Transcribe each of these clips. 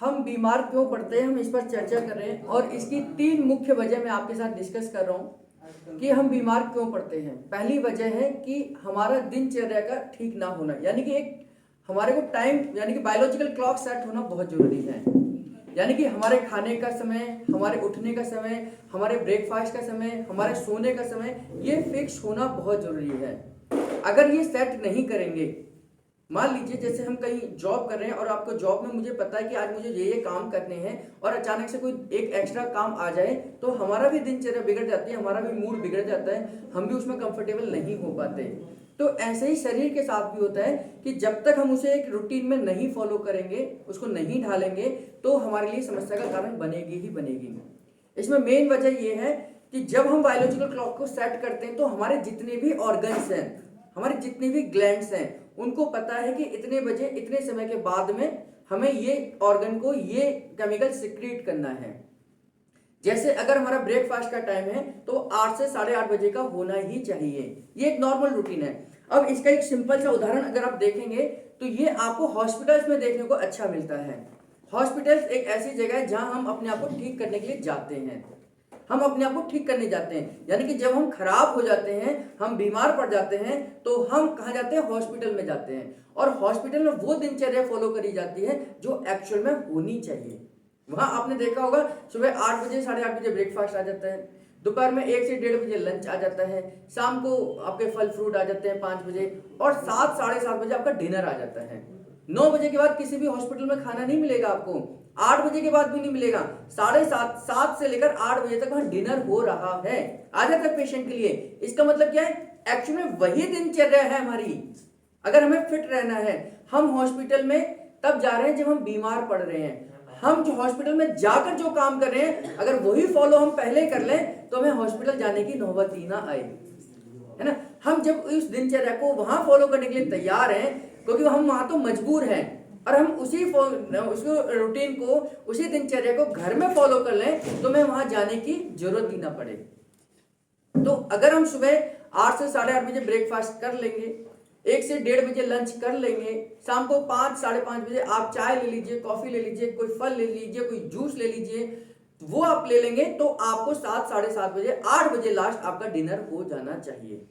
हम बीमार क्यों पड़ते हैं, हम इस पर चर्चा कर रहे हैं और इसकी 3 मुख्य वजह मैं आपके साथ डिस्कस कर रहा हूं कि हम बीमार क्यों पड़ते हैं। पहली वजह है कि हमारा दिनचर्या का ठीक ना होना, यानी कि एक हमारे को टाइम यानी कि बायोलॉजिकल क्लॉक सेट होना बहुत जरूरी है। यानी कि हमारे खाने का समय, हमारे उठने का समय, हमारे ब्रेकफास्ट का समय, हमारे सोने का समय, ये फिक्स होना बहुत जरूरी है। अगर ये सेट नहीं करेंगे, मान लीजिए जैसे हम कहीं जॉब कर रहे हैं और आपको जॉब में मुझे पता है कि आज मुझे ये काम करने हैं और अचानक से कोई एक एक्स्ट्रा काम आ जाए तो हमारा भी दिनचर्या बिगड़ जाती है, हमारा भी मूड बिगड़ जाता है, हम भी उसमें कंफर्टेबल नहीं हो पाते। तो ऐसे ही शरीर के साथ भी होता है कि जब तक हम उसे एक रूटीन में नहीं फॉलो करेंगे, उसको नहीं ढालेंगे, तो हमारे लिए समस्या का कारण बनेगी ही बनेगी। इसमें मेन वजह यह है कि जब हम बायोलॉजिकल क्लॉक को सेट करते हैं तो हमारे जितने भी ऑर्गन्स हैं, हमारे जितने भी ग्लैंड्स हैं, उनको पता है कि इतने बजे इतने समय के बाद में हमें ये ऑर्गन को ये केमिकल सिक्रीट करना है। जैसे अगर हमारा ब्रेकफास्ट का टाइम है तो 8 से 8:30 बजे का होना ही चाहिए, ये एक नॉर्मल रूटीन है। अब इसका एक सिंपल सा उदाहरण अगर आप देखेंगे तो ये आपको हॉस्पिटल्स में देखने को अच्छा मिलता है। हॉस्पिटल्स एक ऐसी जगह है जहां हम अपने आप को ठीक करने के लिए जाते हैं, हम अपने आप को ठीक करने जाते हैं। यानी कि जब हम खराब हो जाते हैं, हम बीमार पड़ जाते हैं, तो हम कहाँ जाते हैं? हॉस्पिटल में जाते हैं। और हॉस्पिटल में वो दिनचर्या फॉलो करी जाती है जो एक्चुअल में होनी चाहिए। वहां आपने देखा होगा सुबह 8 बजे 8:30 बजे ब्रेकफास्ट आ जाता है, दोपहर में 1 से 1:30 बजे लंच आ जाता है, शाम को आपके फल फ्रूट आ जाते हैं 5 बजे, और 7 साढ़े 7 बजे आपका डिनर आ जाता है। 9 बजे के बाद किसी भी हॉस्पिटल में खाना नहीं मिलेगा आपको, 8 बजे के बाद भी नहीं मिलेगा, 7:30 से लेकर 8 बजे तक वहां डिनर हो रहा है, आ जाता है पेशेंट के लिए। इसका मतलब क्या है? एक्चुअली में वही दिनचर्या है हमारी। अगर हमें फिट रहना है, हम हॉस्पिटल में तब जा रहे हैं जब हम बीमार पड़ रहे हैं। हम जो हॉस्पिटल में जाकर जो काम कर रहे हैं, अगर वही फॉलो हम पहले कर लें तो हमें हॉस्पिटल जाने की नौबत ही ना आए, है ना। हम जब उस दिनचर्या को वहां फॉलो करने के लिए तैयार हैं, क्योंकि हम वहां तो मजबूर हैं, और हम उसी रूटीन को, उसी दिनचर्या को घर में फॉलो कर लें तो हमें वहां जाने की जरूरत ही ना पड़े। तो अगर हम सुबह 8 से 8:30 बजे ब्रेकफास्ट कर लेंगे, 1 से 1:30 बजे लंच कर लेंगे, शाम को 5 साढ़े 5 बजे आप चाय ले लीजिए, कॉफी ले लीजिए, कोई फल ले लीजिए, कोई जूस ले लीजिए, वो आप ले लेंगे, तो आपको 7 साढ़े 7 बजे 8 बजे लास्ट आपका डिनर हो जाना चाहिए।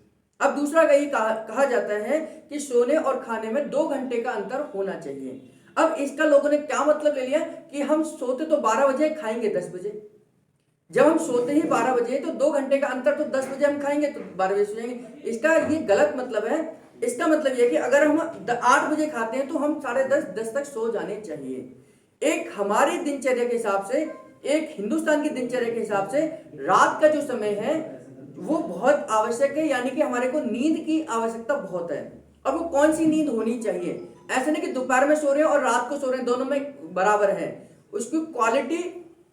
अब दूसरा कहीं कहा जाता है कि सोने और खाने में 2 घंटे का अंतर होना चाहिए। अब इसका लोगों ने क्या मतलब ले लिया कि हम सोते तो 12 बजे, खाएंगे 10 बजे। जब हम सोते ही 12 बजे तो 2 घंटे का अंतर, तो 10 बजे हम खाएंगे तो 12 बजे सो जाएंगे। इसका ये गलत मतलब है। इसका मतलब ये कि अगर हम 8 बजे खाते हैं तो हम 10:30 तक सो जाने चाहिए। एक हमारी दिनचर्या के हिसाब से, एक हिंदुस्तान की दिनचर्या के हिसाब से रात का जो समय है वो बहुत आवश्यक है, यानी कि हमारे को नींद की आवश्यकता बहुत है। और वो कौन सी नींद होनी चाहिए? ऐसा नहीं कि दोपहर में सो रहे हैं और रात को सो रहे हैं, दोनों में बराबर है। उसकी क्वालिटी,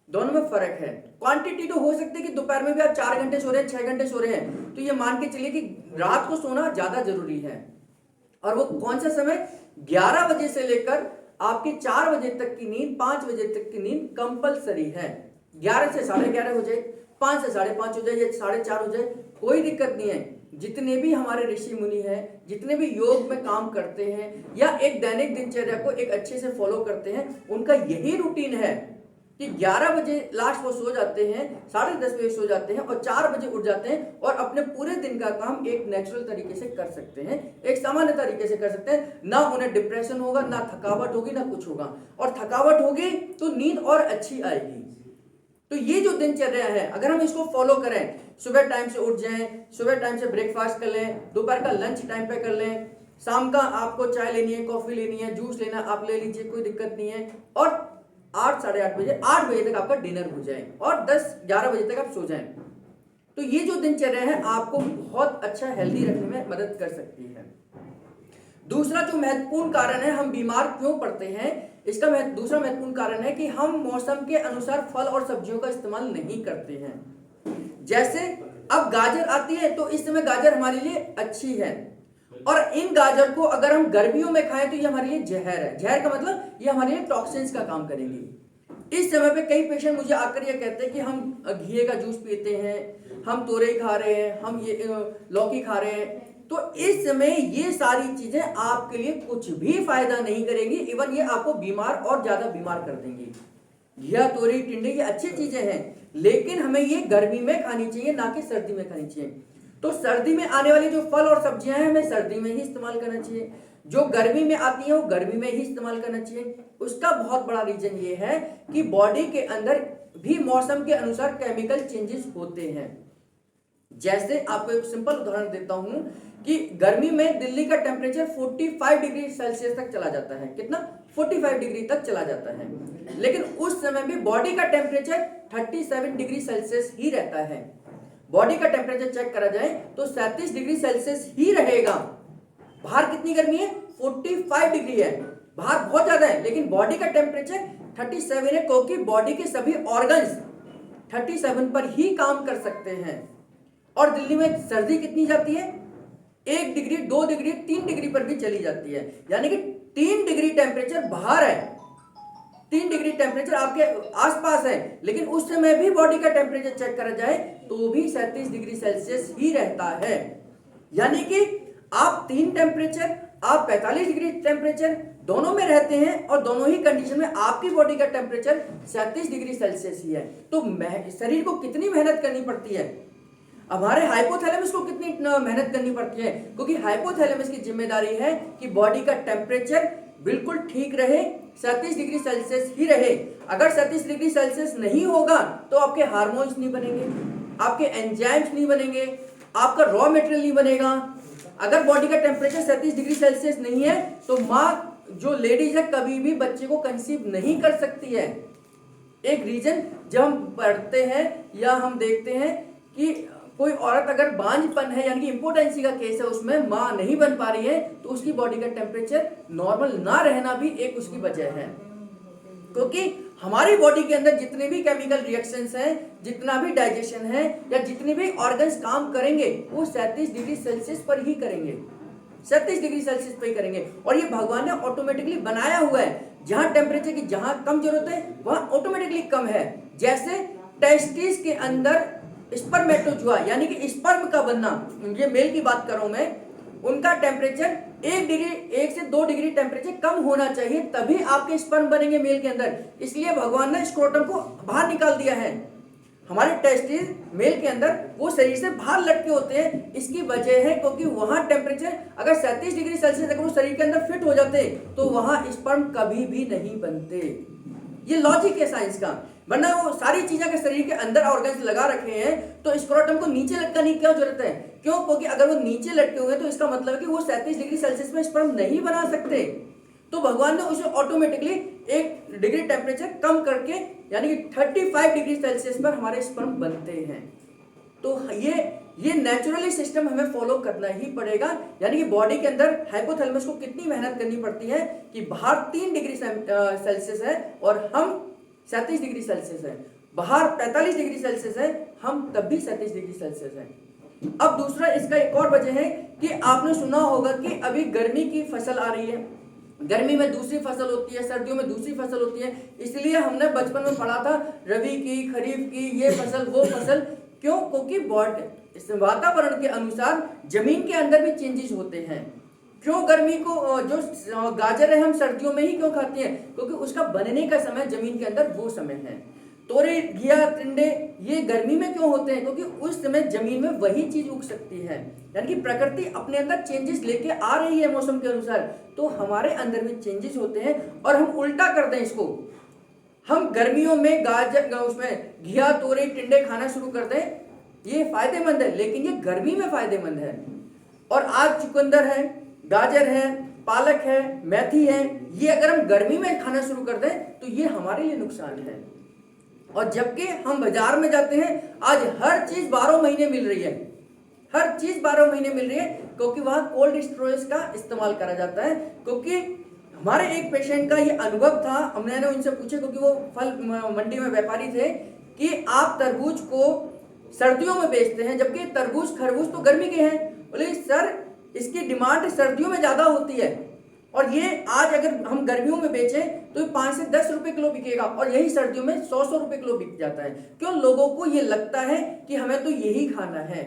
दोनों में फर्क है। क्वांटिटी तो हो सकती है कि दोपहर में भी आप 4 घंटे सो रहे हैं, 6 घंटे सो रहे हैं, तो ये मान के चलिए कि रात को सोना ज्यादा जरूरी है। और वो कौन सा समय? 11 बजे से लेकर आपकी 4 बजे तक की नींद, 5 बजे तक की नींद कंपलसरी है। 11 से 11:30 हो जाए, 5 से 5:30 हो जाए, या 4:30 हो जाए, कोई दिक्कत नहीं है। जितने भी हमारे ऋषि मुनि हैं, जितने भी योग में काम करते हैं या एक दैनिक दिनचर्या को एक अच्छे से फॉलो करते हैं, उनका यही रूटीन है कि 11 बजे लास्ट वो सो जाते हैं, 10:30 बजे सो जाते हैं और 4 बजे उठ जाते हैं, और अपने पूरे दिन का काम एक नेचुरल तरीके से कर सकते हैं, एक सामान्य तरीके से कर सकते हैं। ना उन्हें डिप्रेशन होगा, ना थकावट होगी, ना कुछ होगा। और थकावट होगी तो नींद और अच्छी आएगी। तो ये जो दिनचर्या है, अगर हम इसको फॉलो करें, सुबह टाइम से उठ जाएं, सुबह टाइम से ब्रेकफास्ट कर लें, दोपहर का लंच टाइम पे कर लें, शाम का आपको चाय लेनी है, कॉफी लेनी है, जूस लेना आप ले लीजिए, कोई दिक्कत नहीं है, और 8 साढ़े 8 बजे 8 बजे तक आपका डिनर हो जाए और 10-11 बजे तक आप सो जाएं, तो ये जो दिनचर्या है आपको बहुत अच्छा हेल्दी रखने में मदद कर सकती है। दूसरा जो महत्वपूर्ण कारण है हम बीमार क्यों पड़ते हैं, इसका दूसरा महत्वपूर्ण कारण है कि हम मौसम के अनुसार फल और सब्जियों का इस्तेमाल नहीं करते हैं। जैसे अब गाजर आती है तो इस समय गाजर हमारे लिए अच्छी है, और इन गाजर को अगर हम गर्मियों में खाएं तो ये हमारे लिए जहर है। जहर का मतलब ये हमारे लिए टॉक्सिन्स का काम करेंगी। इस समय पे कई पेशेंट मुझे आकर ये कहते हैं कि हम घिए का जूस पीते हैं, हम तोरई खा रहे हैं, हम ये लौकी खा रहे हैं, तो इस समय ये सारी चीजें आपके लिए कुछ भी फायदा नहीं करेंगी, इवन ये आपको बीमार और ज्यादा बीमार कर देंगी। घिया, तोरी, टिंडे ये अच्छी चीजें हैं, लेकिन हमें ये गर्मी में खानी चाहिए, ना कि सर्दी में खानी चाहिए। तो सर्दी में आने वाली जो फल और सब्जियां हैं हमें सर्दी में ही इस्तेमाल करना चाहिए, जो गर्मी में आती है वो गर्मी में ही इस्तेमाल करना चाहिए। उसका बहुत बड़ा रीजन ये है कि बॉडी के अंदर भी मौसम के अनुसार केमिकल चेंजेस होते हैं। जैसे आपको एक सिंपल उदाहरण देता हूं कि गर्मी में दिल्ली का टेम्परेचर 45 डिग्री सेल्सियस तक चला जाता है। कितना? 45 डिग्री तक चला जाता है, लेकिन उस समय भी बॉडी का टेम्परेचर 37 डिग्री सेल्सियस ही रहता है। बॉडी का टेम्परेचर चेक करा जाए तो 37 डिग्री सेल्सियस ही रहेगा। बाहर कितनी गर्मी है? 45 डिग्री है, बाहर बहुत ज्यादा है, लेकिन बॉडी का टेम्परेचर 37 है, क्योंकि बॉडी के सभी ऑर्गन्स 37 पर ही काम कर सकते हैं। और दिल्ली में सर्दी कितनी जाती है? 1 डिग्री, 2 डिग्री, 3 डिग्री पर भी चली जाती है, यानी कि 3 डिग्री टेम्परेचर बाहर है, 3 डिग्री टेम्परेचर आपके आसपास है, लेकिन उस समय भी बॉडी का टेम्परेचर चेक करा जाए तो भी 37 डिग्री सेल्सियस ही रहता है। यानी कि आप 3 टेम्परेचर, आप 45 डिग्री टेम्परेचर दोनों में रहते हैं, और दोनों ही कंडीशन में आपकी बॉडी का टेम्परेचर 37 डिग्री सेल्सियस ही है। तो शरीर को कितनी मेहनत करनी पड़ती है? हमारे हाइपोथैलेमस को कितनी मेहनत करनी पड़ती है? क्योंकि हाइपोथैलेमस की जिम्मेदारी है कि बॉडी का टेम्परेचर बिल्कुल ठीक रहे, 37 डिग्री सेल्सियस ही रहे। अगर 37 डिग्री सेल्सियस नहीं होगा तो आपके हार्मोन्स नहीं बनेंगे, आपके एंजाइम्स नहीं बनेंगे, आपका रॉ मटेरियल नहीं बनेगा। अगर बॉडी का टेम्परेचर 37 डिग्री सेल्सियस नहीं है तो माँ जो लेडीज है कभी भी बच्चे को कंसीव नहीं कर सकती है। एक रीजन जब हम पढ़ते हैं या हम देखते हैं कि कोई औरत अगर बांझपन है यानी कि इंपोर्टेंसी का केस है, उसमें मां नहीं बन पा रही है, तो उसकी बॉडी का टेम्परेचर नॉर्मल ना रहना भी एक उसकी वजह है। क्योंकि हमारी बॉडी के अंदर जितने भी केमिकल रिएक्शंस हैं, जितना भी डाइजेशन है या जितने भी ऑर्गन्स काम करेंगे वो 37 डिग्री सेल्सियस पर ही करेंगे, 37 डिग्री सेल्सियस पर ही करेंगे। और ये भगवान ने ऑटोमेटिकली बनाया हुआ है, जहां टेम्परेचर की जहां कम जरूरत है वहां ऑटोमेटिकली कम है। जैसे टेस्टिस के अंदर स्पर्मेटोजुआ यानी कि स्पर्म का बनना, ये मेल की बात कर रहा हूं मैं, उनका टेम्परेचर 1 से 2 डिग्री टेम्परेचर कम होना चाहिए, तभी आपके स्पर्म बनेंगे मेल के अंदर। इसलिए भगवान ने स्क्रोटम को बाहर निकाल दिया है। हमारे टेस्टिस मेल के अंदर वो शरीर से बाहर लटके होते हैं, इसकी वजह है क्योंकि वहां टेम्परेचर अगर 37 डिग्री सेल्सियस अगर वो शरीर के अंदर फिट हो जाते तो वहां स्पर्म कभी भी नहीं बनते। ये लॉजिक है साइंस का, वरना वो सारी चीजें अगर शरीर के अंदर ऑर्गन्स लगा रखे हैं तो स्क्रोटम को नीचे लटकाने की क्या जरूरत है? क्यों? क्योंकि अगर वो नीचे लटके हुए हैं तो इसका मतलब है कि वो 37 डिग्री सेल्सियस में स्पर्म नहीं बना सकते। तो भगवान ने उसे ऑटोमेटिकली 1 डिग्री टेम्परेचर कम करके यानी कि 35 डिग्री सेल्सियस पर हमारे स्पर्म बनते हैं। तो ये नेचुरली सिस्टम हमें फॉलो करना ही पड़ेगा। यानी कि बॉडी के अंदर हाइपोथैलेमस को कितनी मेहनत करनी पड़ती है कि बाहर 3 डिग्री सेल्सियस है और हम 37 डिग्री सेल्सियस है, बाहर 45 डिग्री सेल्सियस है, हम तब भी 37 डिग्री सेल्सियस है। अब दूसरा इसका एक और वजह है कि आपने सुना होगा कि अभी गर्मी की फसल आ रही है, गर्मी में दूसरी फसल होती है, सर्दियों में दूसरी फसल होती है। इसलिए हमने बचपन में पढ़ा था रबी की, खरीफ की, ये फसल वो फसल। क्यों? क्योंकि वातावरण के अनुसार जमीन के अंदर भी चेंजेस होते हैं। क्यों गर्मी को जो गाजर है हम सर्दियों में ही क्यों खाते हैं? क्योंकि उसका बनने का समय जमीन के अंदर वो समय है। तोरी, घिया, टिंडे ये गर्मी में क्यों होते हैं? क्योंकि उस समय जमीन में वही चीज उग सकती है। यानी कि प्रकृति अपने अंदर चेंजेस लेके आ रही है मौसम के अनुसार, तो हमारे अंदर भी चेंजेस होते हैं। और हम उल्टा कर दें इसको, हम गर्मियों में गाजर उसमें घिया, तोरी, टिंडे खाना शुरू कर दें, ये फायदेमंद है, लेकिन ये गर्मी में फायदेमंद है। और आज चुकंदर है, गाजर है, पालक है, मेथी है, ये अगर हम गर्मी में खाना शुरू कर दें तो ये हमारे लिए नुकसान है। और जबकि हम बाजार में जाते हैं, आज हर चीज 12 महीने मिल रही है, हर चीज 12 महीने मिल रही है, क्योंकि वहां कोल्ड स्टोरेज का इस्तेमाल करा जाता है। क्योंकि हमारे एक पेशेंट का ये अनुभव था, हमने उनसे पूछा, क्योंकि वो फल मंडी में व्यापारी थे, कि आप तरबूज को सर्दियों में बेचते हैं जबकि तरबूज खरबूज तो गर्मी के हैं। बोले सर इसकी डिमांड सर्दियों में ज्यादा होती है, और ये आज अगर हम गर्मियों में बेचें तो 5 से 10 रुपए किलो बिकेगा, और यही सर्दियों में 100 रुपए किलो बिक जाता है। क्यों? लोगों को ये लगता है कि हमें तो यही खाना है।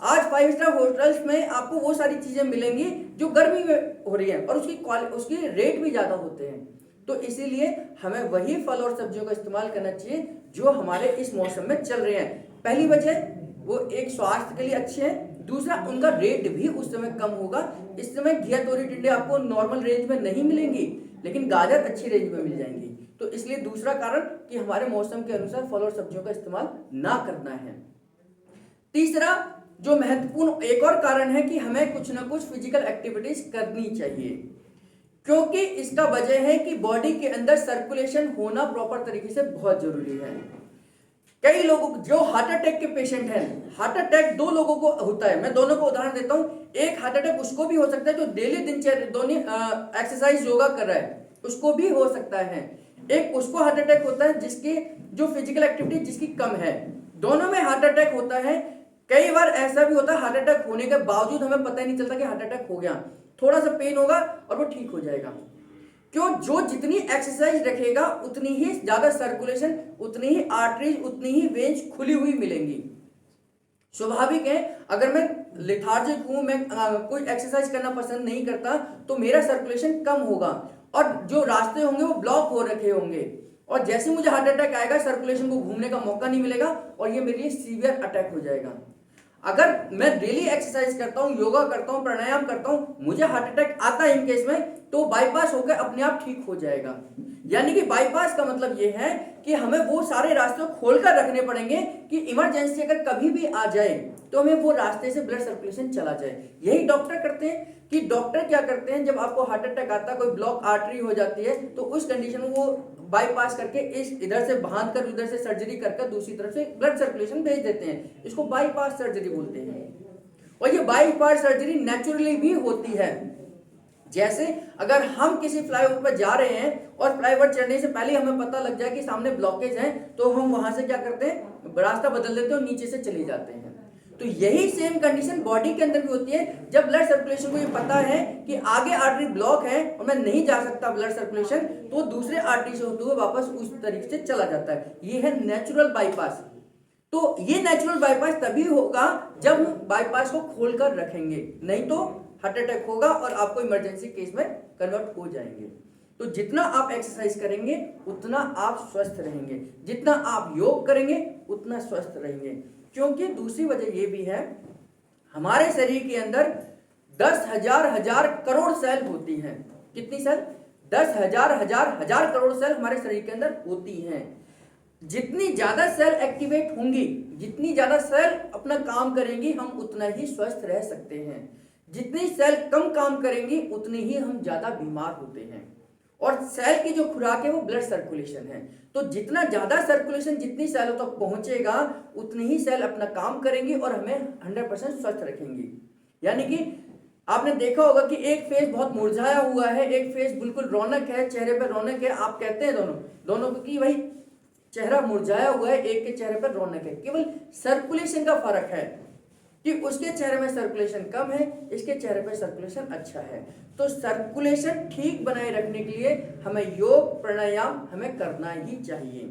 आज 5 स्टार होटल्स में आपको वो सारी चीजें मिलेंगी जो गर्मी में हो रही है, और उसकी रेट भी ज्यादा होते हैं। तो इसीलिए हमें वही फल और सब्जियों का इस्तेमाल करना चाहिए जो हमारे इस मौसम में चल रहे हैं। पहली वजह, वो एक स्वास्थ्य के लिए अच्छे हैं, दूसरा उनका रेट भी उस समय कम होगा। इस समय घिया, तोरी, टिंडे आपको नॉर्मल रेंज में नहीं मिलेंगी, लेकिन गाजर अच्छी रेंज में मिल जाएंगी। तो इसलिए दूसरा कारण कि हमारे मौसम के अनुसार फल और सब्जियों का इस्तेमाल ना करना है। तीसरा जो महत्वपूर्ण एक और कारण है कि हमें कुछ ना कुछ फिजिकल एक्टिविटीज करनी चाहिए, क्योंकि इसका वजह है कि बॉडी के अंदर सर्कुलेशन होना प्रॉपर तरीके से बहुत जरूरी है। कई लोगों जो हार्ट अटैक के पेशेंट हैं, हार्ट अटैक 2 लोगों को होता है, मैं दोनों को उदाहरण देता हूं। एक हार्ट अटैक उसको भी हो सकता है जो डेली दिनचर्या दोनों एक्सरसाइज योगा कर रहा है, उसको भी हो सकता है। एक उसको हार्ट अटैक होता है जिसकी जो फिजिकल एक्टिविटी जिसकी कम है, दोनों में हार्ट अटैक होता है। कई बार ऐसा भी होता है हार्ट अटैक होने के बावजूद हमें पता ही नहीं चलता कि हार्ट अटैक हो गया, थोड़ा सा पेन होगा और वो ठीक हो जाएगा। क्यों? जो जितनी एक्सरसाइज रखेगा उतनी ही ज्यादा सर्कुलेशन, उतनी ही आर्टरीज, उतनी ही वेन्स खुली हुई मिलेंगी। स्वाभाविक है, अगर मैं लेथार्जिक हूं, मैं कोई एक्सरसाइज करना पसंद नहीं करता, तो मेरा सर्कुलेशन कम होगा और जो रास्ते होंगे वो ब्लॉक हो रखे होंगे, और जैसे मुझे हार्ट अटैक आएगा सर्कुलेशन को घूमने का मौका नहीं मिलेगा और ये मेरे लिए सीवियर अटैक हो जाएगा। अगर मैं डेली एक्सरसाइज करता हूं, योगा करता हूं, प्राणायाम करता हूं, मुझे हार्ट अटैक आता है इन केस में, तो बाईपास होकर अपने आप ठीक हो जाएगा। यानी कि बाईपास का मतलब यह है कि हमें वो सारे रास्ते खोलकर रखने पड़ेंगे कि इमरजेंसी अगर कभी भी आ जाए तो हमें वो रास्ते से ब्लड सर्कुलेशन चला जाए। यही डॉक्टर करते हैं कि डॉक्टर क्या करते हैं, जब आपको हार्ट अटैक आता है, कोई ब्लॉक आर्टरी हो जाती है, तो उस कंडीशन में वो बाईपास करके इस इधर से बांध कर उधर से सर्जरी करके दूसरी तरफ से ब्लड सर्कुलेशन भेज देते हैं। इसको बाईपास सर्जरी बोलते हैं। और ये बाईपास सर्जरी नेचुरली भी होती है। जैसे अगर हम किसी फ्लाईओवर पर जा रहे हैं और फ्लाईओवर चढ़ने से पहले हमें पता लग जाए कि सामने ब्लॉकेज है, तो हम वहां से क्या करते हैं, रास्ता बदल देते हैं और नीचे से चले जाते हैं। तो यही सेम कंडीशन बॉडी के अंदर भी होती है। जब ब्लड सर्कुलेशन को ये पता है कि आगे आर्टरी ब्लॉक है और मैं नहीं जा सकता ब्लड सर्कुलेशन, तो दूसरे आर्टरी से होते हुए वापस उस तरीके से चला जाता है। ये है नेचुरल बाईपास। तो ये नेचुरल बाईपास तभी होगा जब हम बाईपास को खोलकर रखेंगे, नहीं तो हार्ट अटैक होगा और आपको इमरजेंसी केस में कन्वर्ट हो जाएंगे। तो जितना आप एक्सरसाइज करेंगे उतना आप स्वस्थ रहेंगे, जितना आप योग करेंगे उतना स्वस्थ रहेंगे। क्योंकि दूसरी वजह यह भी है, हमारे शरीर के अंदर 10,000 करोड़ सेल होती हैं। कितनी सेल? 10,000 करोड़ सेल हमारे शरीर के अंदर होती हैं। जितनी ज्यादा सेल एक्टिवेट होंगी, जितनी ज्यादा सेल अपना काम करेंगी, हम उतना ही स्वस्थ रह सकते हैं। जितनी सेल कम काम करेंगी उतनी ही हम ज्यादा बीमार होते हैं। और सेल की जो खुराक है वो ब्लड सर्कुलेशन है। तो जितना ज्यादा सर्कुलेशन जितनी सेलों तक पहुंचेगा उतनी ही सेल अपना काम करेंगी और हमें 100% स्वस्थ रखेंगी। यानी कि आपने देखा होगा कि एक फेस बहुत मुरझाया हुआ है, एक फेस बिल्कुल रौनक है, चेहरे पर रौनक है। आप कहते हैं दोनों को कि भाई चेहरा मुरझाया हुआ है, एक के चेहरे पर रौनक है। केवल सर्कुलेशन का फर्क है कि उसके चेहरे में सर्कुलेशन कम है, इसके चेहरे पर सर्कुलेशन अच्छा है। तो सर्कुलेशन ठीक बनाए रखने के लिए हमें योग प्राणायाम हमें करना ही चाहिए।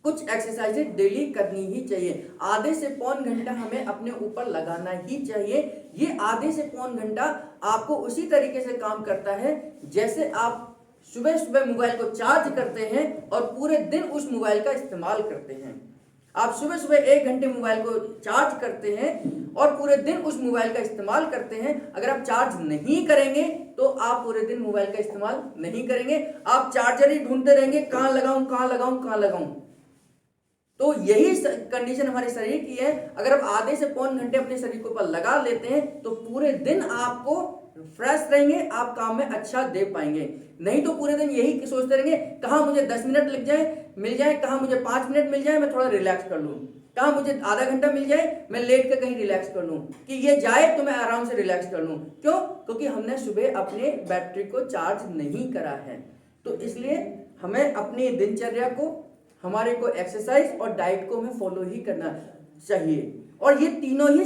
कुछ एक्सरसाइजेज डेली करनी ही चाहिए। आधे से पौन घंटा हमें अपने ऊपर लगाना ही चाहिए। ये आधे से पौन घंटा आपको उसी तरीके से काम करता है जैसे आप सुबह सुबह मोबाइल को चार्ज करते हैं और पूरे दिन उस मोबाइल का इस्तेमाल करते हैं। आप सुबह सुबह 1 घंटे मोबाइल को चार्ज करते हैं और पूरे दिन उस मोबाइल का इस्तेमाल करते हैं। अगर आप चार्ज नहीं करेंगे तो आप पूरे दिन मोबाइल का इस्तेमाल नहीं करेंगे, आप चार्जर ही ढूंढते रहेंगे, कहां लगाऊं कहां लगाऊं कहां लगाऊं। तो यही कंडीशन हमारे शरीर की है। अगर आप आधे से पौन घंटे अपने शरीर के ऊपर लगा लेते हैं तो पूरे दिन आपको फ्रेश रहेंगे, आप काम में अच्छा दे पाएंगे। नहीं तो पूरे दिन यही सोचते रहेंगे, कहाँ मुझे 10 मिनट लग जाए मिल जाए, कहाँ मुझे 5 मिनट मिल जाए मैं थोड़ा रिलैक्स कर लूँ, कहाँ मुझे आधा घंटा मिल जाए मैं लेट कर कहीं रिलैक्स कर लूँ, कि ये जाए तो मैं आराम से रिलैक्स कर लूँ। क्यों? क्योंकि हमने सुबह अपने बैटरी को चार्ज नहीं करा है। तो इसलिए हमें अपनी दिनचर्या को, हमारे को एक्सरसाइज और डाइट को हमें फॉलो ही करना चाहिए। और ये तीनों ही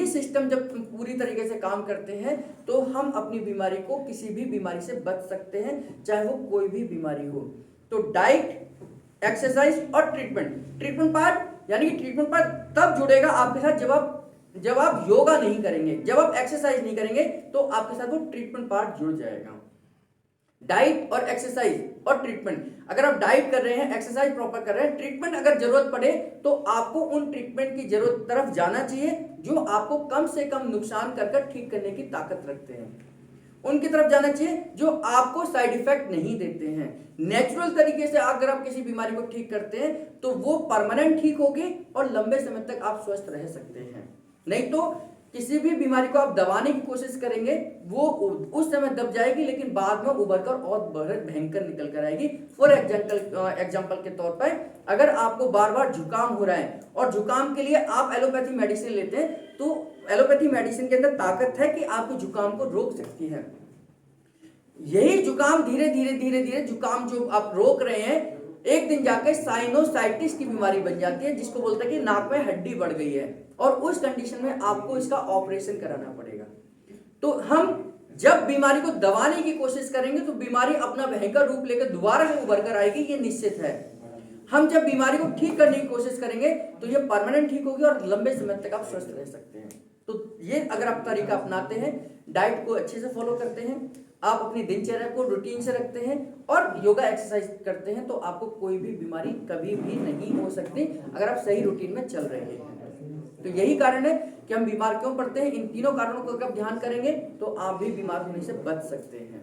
सिस्टम जब पूरी तरीके से काम करते हैं तो हम अपनी बीमारी को, किसी भी बीमारी से बच सकते हैं, चाहे वो कोई भी बीमारी हो। तो डाइट, एक्सरसाइज और ट्रीटमेंट पार्ट यानी कि ट्रीटमेंट पार्ट तब जुड़ेगा आपके साथ जब आप योगा नहीं करेंगे, जब आप एक्सरसाइज नहीं करेंगे, तो आपके साथ वो ट्रीटमेंट पार्ट जुड़ जाएगा। डाइट और एक्सरसाइज और ट्रीटमेंट, अगर आप डाइट कर रहे हैं, एक्सरसाइज प्रॉपर कर रहे हैं, ट्रीटमेंट अगर जरूरत पड़े तो आपको उन ट्रीटमेंट की जरूरत तरफ जाना चाहिए जो आपको कम से कम नुकसान कर ठीक करने की ताकत रखते हैं। उनकी तरफ जाना चाहिए जो आपको साइड इफेक्ट नहीं देते हैं। नेचुरल तरीके से अगर आप किसी बीमारी को ठीक करते हैं तो वो परमानेंट ठीक होगी और लंबे समय तक आप स्वस्थ रह सकते हैं। नहीं तो किसी भी बीमारी को आप दबाने की कोशिश करेंगे, वो उस समय दब जाएगी लेकिन बाद में उभर कर और भयंकर निकल कर आएगी। फॉर एग्जाम्पल के तौर पर अगर आपको बार बार जुकाम हो रहा है और जुकाम के लिए आप एलोपैथी मेडिसिन लेते हैं तो एलोपैथी मेडिसिन के अंदर ताकत है कि आपके जुकाम को रोक सकती है। यही जुकाम धीरे धीरे जुकाम जो आप रोक रहे हैं, एक दिन जाकर साइनोसाइटिस की बीमारी बन जाती है, जिसको बोलते हैं कि नाक में हड्डी बढ़ गई है, और उस कंडीशन में आपको इसका ऑपरेशन कराना पड़ेगा। तो हम जब बीमारी को दबाने की कोशिश करेंगे तो बीमारी अपना भयंकर रूप लेकर दोबारा से उभर कर आएगी, ये निश्चित है। हम जब बीमारी को ठीक करने की कोशिश करेंगे तो ये परमानेंट ठीक होगी और लंबे समय तक आप स्वस्थ रह सकते हैं। तो ये अगर आप तरीका अपनाते हैं, डाइट को अच्छे से फॉलो करते हैं, आप अपनी दिनचर्या को रूटीन से रखते हैं और योगा एक्सरसाइज करते हैं, तो आपको कोई भी बीमारी कभी भी नहीं हो सकती अगर आप सही रूटीन में चल रहे हैं। तो यही कारण है कि हम बीमार क्यों पड़ते हैं। इन तीनों कारणों को अगर आप ध्यान करेंगे तो आप भी बीमार होने से बच सकते हैं।